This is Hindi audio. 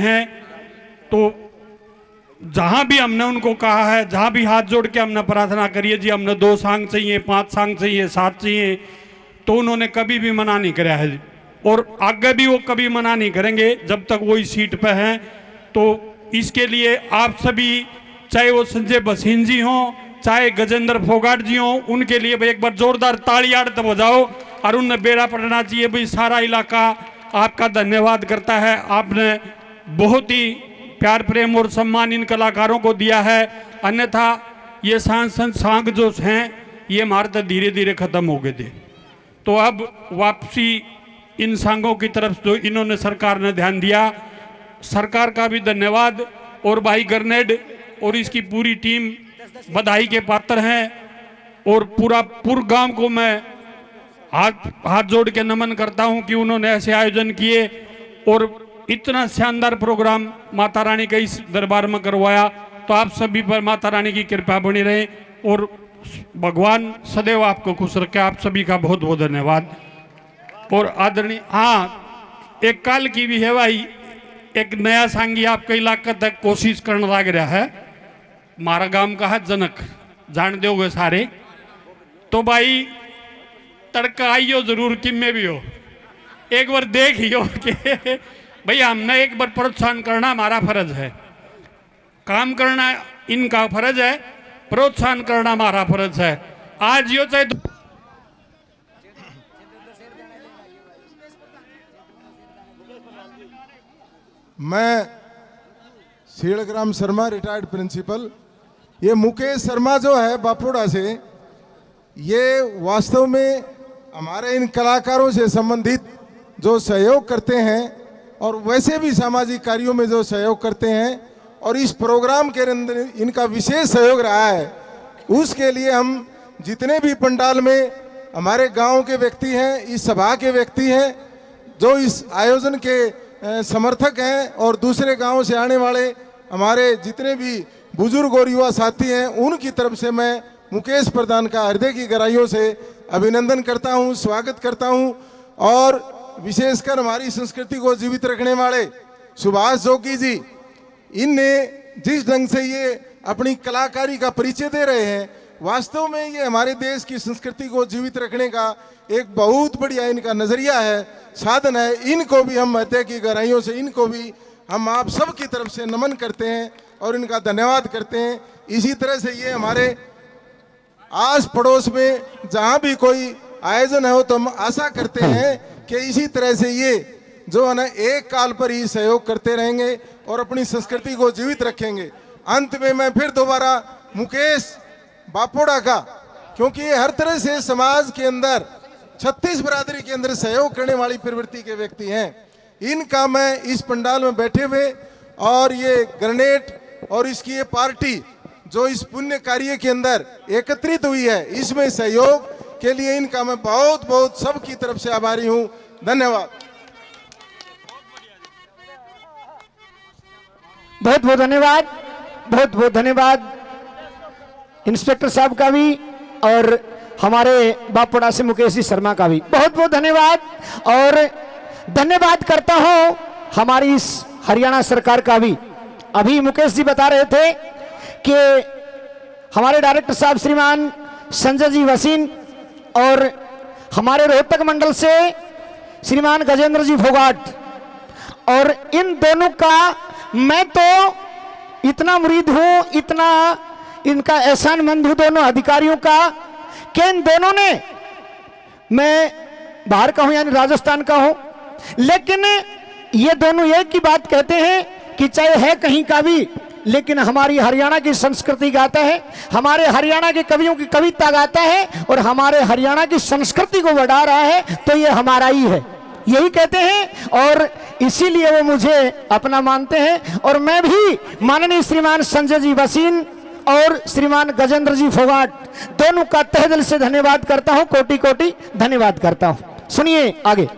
हैं। तो जहां भी हमने उनको कहा है, जहां भी हाथ जोड़ के हमने प्रार्थना करिए जी हमने 2 सांग चाहिए, 5 सांग चाहिए, 7 चाहिए, तो उन्होंने कभी भी मना नहीं कराया है और आगे भी वो कभी मना नहीं करेंगे जब तक वो इस सीट पे हैं। तो इसके लिए आप सभी, चाहे वो संजय भसीन जी हों, चाहे गजेंद्र फोगाट जी हों, उनके लिए भाई एक बार जोरदार तालियां तब बजाओ और उन्हें बेड़ा पड़ना चाहिए। भाई सारा इलाका आपका धन्यवाद करता है, आपने बहुत ही प्यार प्रेम और सम्मान इन कलाकारों को दिया है, अन्यथा ये सांग जो हैं ये हमारे तो धीरे धीरे खत्म हो गए थे। तो अब वापसी इन सांगों की तरफ जो इन्होंने सरकार ने ध्यान दिया, सरकार का भी धन्यवाद। और भाई ग्रेनेड और इसकी पूरी टीम बधाई के पात्र हैं और पूरा गांव को मैं हाथ जोड़ के नमन करता हूं कि उन्होंने ऐसे आयोजन किए और इतना शानदार प्रोग्राम माता रानी का इस दरबार में करवाया। तो आप सभी पर माता रानी की कृपा बनी रहे और भगवान सदैव आपको खुश रखे। आप सभी का बहुत बहुत धन्यवाद। और आदरणीय, हाँ एक काल की भी है भाई, एक नया सांगी आपके इलाका तक कोशिश करने लग रहा है। मारा गांव का है जनक, जान दोगे सारे। तो भाई तड़का आइयो जरूर, किम में भी हो, एक बार देखियो कि भाई हमने एक बार प्रोत्साहन करना हमारा फर्ज है, काम करना इनका फर्ज है, प्रोत्साहन करना हमारा फर्ज है। आज यो चाहे मैं शीलग्राम शर्मा, रिटायर्ड प्रिंसिपल। ये मुकेश शर्मा जो है बापोड़ा से, ये वास्तव में हमारे इन कलाकारों से संबंधित जो सहयोग करते हैं और वैसे भी सामाजिक कार्यों में जो सहयोग करते हैं और इस प्रोग्राम के अंदर इनका विशेष सहयोग रहा है, उसके लिए हम जितने भी पंडाल में हमारे गांव के व्यक्ति हैं, इस सभा के व्यक्ति हैं, जो इस आयोजन के समर्थक हैं और दूसरे गांवों से आने वाले हमारे जितने भी बुजुर्ग और युवा साथी हैं, उनकी तरफ से मैं मुकेश प्रधान का हृदय की गहराइयों से अभिनंदन करता हूं, स्वागत करता हूं। और विशेषकर हमारी संस्कृति को जीवित रखने वाले सुभाष जोगी जी, इनने जिस ढंग से ये अपनी कलाकारी का परिचय दे रहे हैं, वास्तव में ये हमारे देश की संस्कृति को जीवित रखने का एक बहुत बढ़िया इनका नजरिया है, साधन है। इनको भी हम हृदय की गहराइयों से, इनको भी हम आप सब की तरफ से नमन करते हैं और इनका धन्यवाद करते हैं। इसी तरह से ये हमारे आस पड़ोस में जहाँ भी कोई आयोजन हो तो हम आशा करते हैं कि इसी तरह से ये जो है ना एक काल पर ही सहयोग करते रहेंगे और अपनी संस्कृति को जीवित रखेंगे। अंत में मैं फिर दोबारा मुकेश बापोड़ा का, क्योंकि ये हर तरह से समाज के अंदर 36 बरादरी के अंदर सहयोग करने वाली प्रवृत्ति के व्यक्ति हैं, इनका मैं इस पंडाल में बैठे हुए और ये ग्रेनेड और इसकी ये पार्टी जो इस पुण्य कार्य के अंदर एकत्रित हुई है, इसमें सहयोग के लिए इनका मैं बहुत बहुत सबकी तरफ से आभारी हूं। धन्यवाद। बहुत बहुत धन्यवाद, बहुत बहुत धन्यवाद इंस्पेक्टर साहब का भी और हमारे बापोड़ा से मुकेश जी शर्मा का भी बहुत बहुत धन्यवाद। और धन्यवाद करता हूं हमारी इस हरियाणा सरकार का भी। अभी मुकेश जी बता रहे थे कि हमारे डायरेक्टर साहब श्रीमान संजय जी वसीन और हमारे रोहतक मंडल से श्रीमान गजेंद्र जी फोगाट, और इन दोनों का मैं तो इतना मुरीद हूं, इतना इनका एहसानमंद हूं दोनों अधिकारियों का, कि इन दोनों ने, मैं बाहर का हूं यानी राजस्थान का हूं, लेकिन ये दोनों एक ही बात कहते हैं कि चाहे है कहीं का भी, लेकिन हमारी हरियाणा की संस्कृति गाता है, हमारे हरियाणा के कवियों की कविता गाता है और हमारे हरियाणा की संस्कृति को बढ़ा रहा है, तो ये हमारा ही है, यही कहते हैं। और इसीलिए वो मुझे अपना मानते हैं। और मैं भी माननीय श्रीमान संजय जी वसीन और श्रीमान गजेंद्र जी फोगाट दोनों का तहे दिल से धन्यवाद करता हूं, कोटि कोटि धन्यवाद करता हूं। सुनिए आगे।